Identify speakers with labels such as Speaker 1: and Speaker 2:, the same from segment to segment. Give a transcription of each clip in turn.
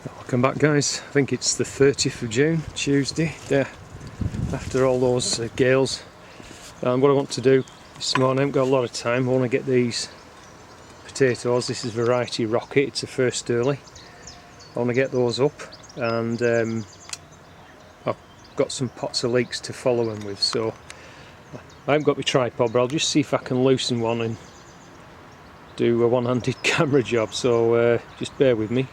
Speaker 1: Welcome back, guys. I think it's the 30th of June, Tuesday, there, after all those gales. What I want to do this morning, I haven't got a lot of time. I want to get these potatoes. This is variety rocket, it's a first early. I want to get those up, and I've got some pots of leeks to follow them with, so I haven't got my tripod, but I'll just see if I can loosen one and do a one-handed camera job, so just bear with me.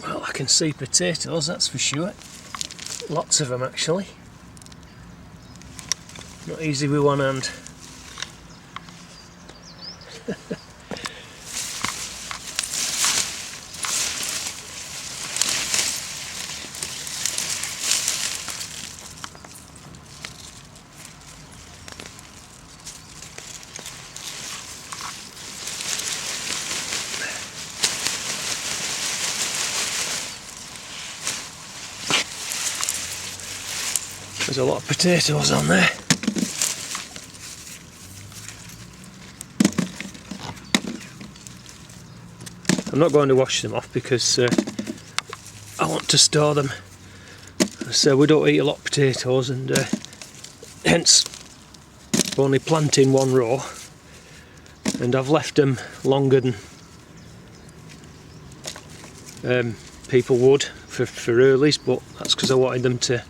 Speaker 1: Well, I can see potatoes, that's for sure. Lots of them actually. Not easy with one hand. There's a lot of potatoes on there. I'm not going to wash them off because I want to store them. So we don't eat a lot of potatoes, and hence only planting one row, and I've left them longer than people would for earlies, but that's because I wanted them to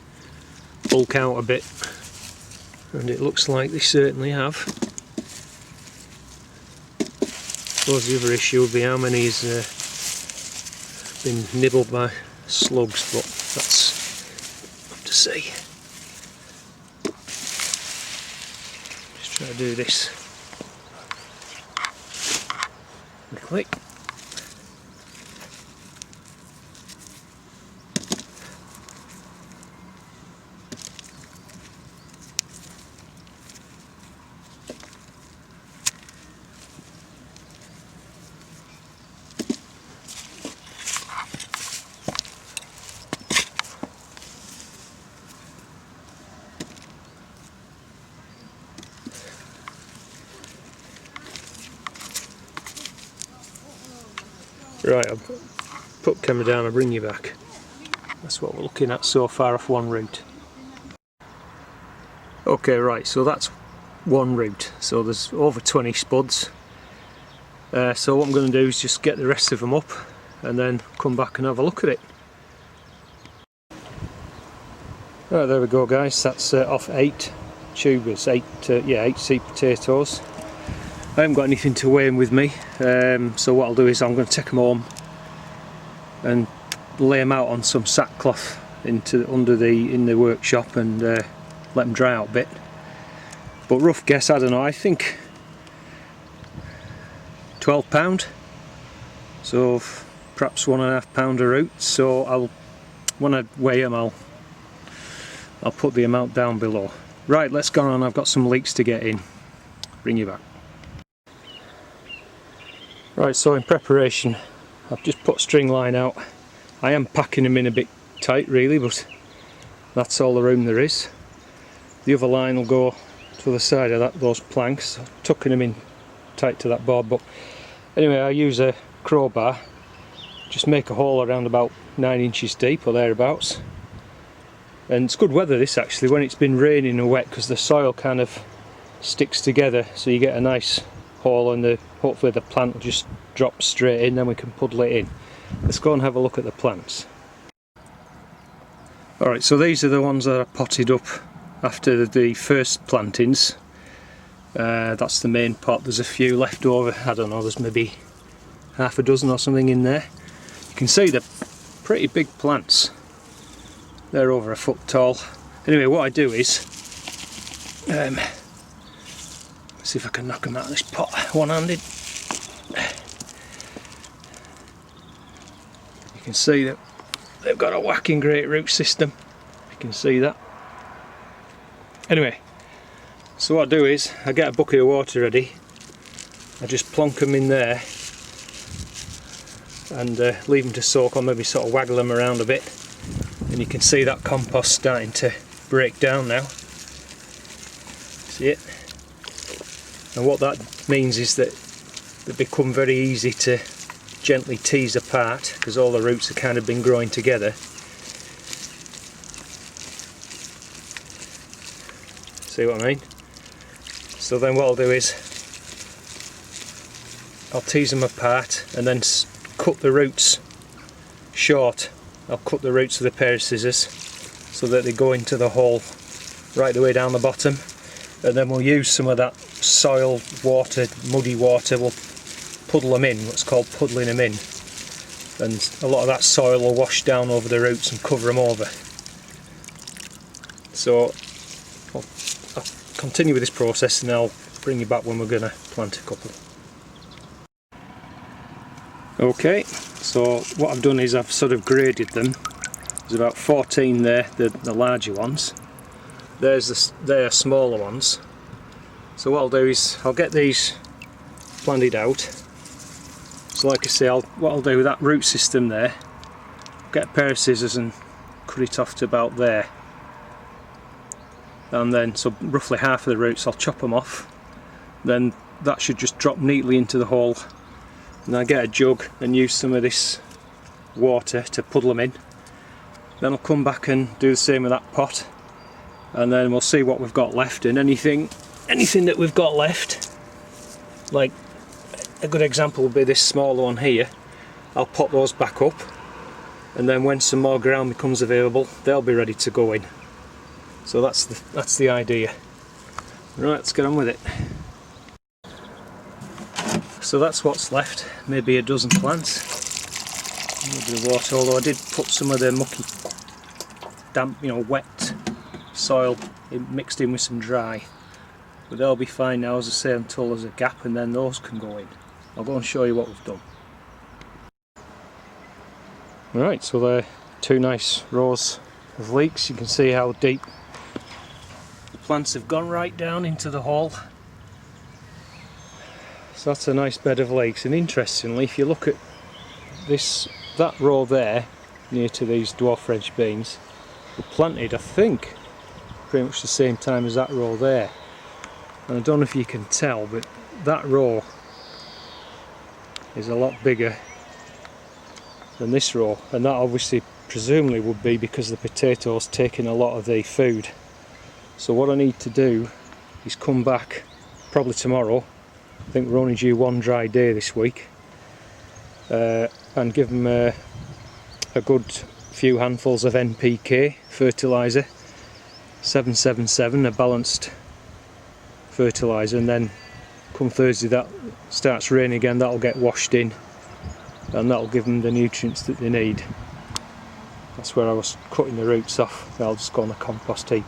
Speaker 1: bulk out a bit, and it looks like they certainly have. I suppose the other issue would be how many has been nibbled by slugs, but that's up to see. Just try to do this quickly. Right, I'll put the camera down, I'll bring you back. That's what we're looking at so far off one route. Okay, right, so that's one route. So there's over 20 spuds. So what I'm going to do is just get the rest of them up and then come back and have a look at it. Right, there we go, guys. That's off 8 tubers, 8 seed potatoes. I haven't got anything to weigh them with me, so what I'll do is I'm going to take them home and lay them out on some sackcloth in the workshop and let them dry out a bit. But rough guess, I don't know, I think £12, so perhaps £1.5 a root. So when I weigh them, I'll put the amount down below. Right, let's go on. I've got some leeks to get in. Bring you back. Right, so in preparation, I've just put string line out. I am packing them in a bit tight really, but that's all the room there is. The other line will go to the side of those planks, tucking them in tight to that board. But anyway, I use a crowbar, just make a hole around about 9 inches deep or thereabouts. And it's good weather this actually, when it's been raining and wet, because the soil kind of sticks together, so you get a nice hole, and hopefully the plant will just drop straight in, then we can puddle it in. Let's go and have a look at the plants. Alright, so these are the ones that are potted up after the first plantings. That's the main pot. There's a few left over, I don't know, there's maybe half a dozen or something in there. You can see they're pretty big plants. They're over a foot tall. Anyway, what I do is see if I can knock them out of this pot one-handed. You can see that they've got a whacking great root system. You can see that. Anyway, so what I do is I get a bucket of water ready. I just plonk them in there and leave them to soak, or maybe sort of waggle them around a bit. And you can see that compost starting to break down now. See it? And what that means is that they become very easy to gently tease apart because all the roots have kind of been growing together. See what I mean? So then what I'll do is I'll tease them apart and then cut the roots short. I'll cut the roots with a pair of scissors so that they go into the hole right the way down the bottom, and then we'll use some of that soil water, muddy water, we'll puddle them in, what's called puddling them in, and a lot of that soil will wash down over the roots and cover them over. So I'll continue with this process and I'll bring you back when we're going to plant a couple. Okay, so what I've done is I've sort of graded them. There's about 14 there, the larger ones. They're smaller ones. So what I'll do is I'll get these planted out. So like I say, what I'll do with that root system there, get a pair of scissors and cut it off to about there. And then, so roughly half of the roots, I'll chop them off. Then that should just drop neatly into the hole. And I get a jug and use some of this water to puddle them in. Then I'll come back and do the same with that pot, and then we'll see what we've got left. And anything that we've got left, like a good example would be this smaller one here, I'll pop those back up, and then when some more ground becomes available, they'll be ready to go in. So that's the idea. Right, let's get on with it. So that's what's left, maybe a dozen plants. A little bit of water, although I did put some of the mucky, damp, wet soil mixed in with some dry. But they'll be fine now, as I say, until there's a gap, and then those can go in. I'll go and show you what we've done. Right, so there are two nice rows of leeks. You can see how deep the plants have gone right down into the hole. So that's a nice bed of leeks, and interestingly, if you look at that row there, near to these dwarf French beans, were planted, I think, pretty much the same time as that row there. And I don't know if you can tell, but that row is a lot bigger than this row, and that obviously presumably would be because the potatoes taking a lot of the food. So what I need to do is come back probably tomorrow. I think we're only due one dry day this week, and give them a good few handfuls of NPK fertiliser, 777, a balanced fertiliser, and then come Thursday that starts raining again, that'll get washed in and that'll give them the nutrients that they need. That's where I was cutting the roots off. They'll just go on the compost heap.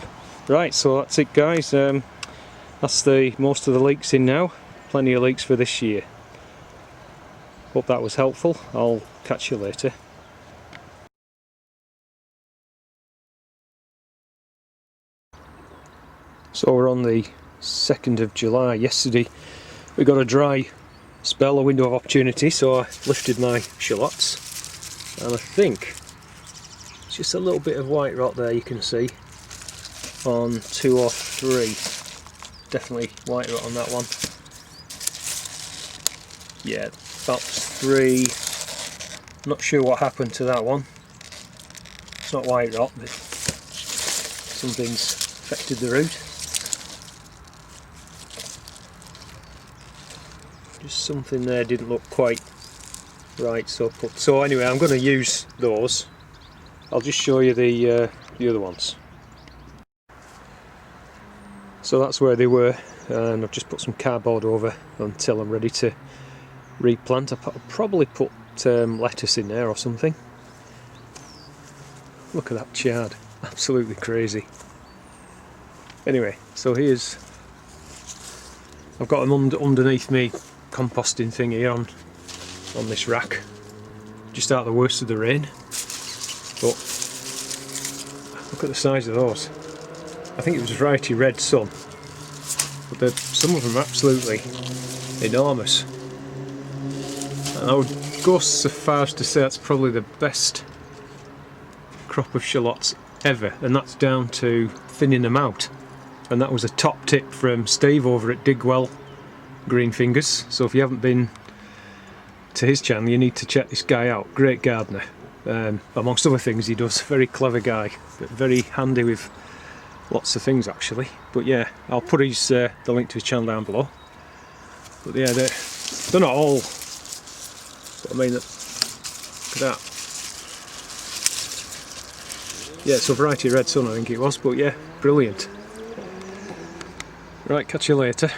Speaker 1: Right, so that's it guys, that's most of the leeks in now. Plenty of leeks for this year. Hope that was helpful. I'll catch you later. So we're on the 2nd of July. Yesterday we got a dry spell, a window of opportunity, so I lifted my shallots, and I think it's just a little bit of white rot there you can see on 2 or 3. Definitely white rot on that one. Yeah, about 3. Not sure what happened to that one. It's not white rot, but something's affected the root. Just something there didn't look quite right, so anyway, I'm going to use those. I'll just show you the other ones. So that's where they were, and I've just put some cardboard over until I'm ready to replant. I'll probably put lettuce in there or something. Look at that chard, absolutely crazy. Anyway, so I've got them underneath me composting thing here on this rack, just out of the worst of the rain. But look at the size of those. I think it was Variety Red Sun, but some of them are absolutely enormous. And I would go so far as to say that's probably the best crop of shallots ever, and that's down to thinning them out. And that was a top tip from Steve over at Digwell Greenfingers. So if you haven't been to his channel, you need to check this guy out. Great gardener. Amongst other things he does. Very clever guy, but very handy with lots of things actually. But yeah, I'll put his the link to his channel down below. But yeah, they're not all, but I mean, look at that. Yeah, it's a variety of red sun I think it was, but yeah, brilliant. Right, catch you later.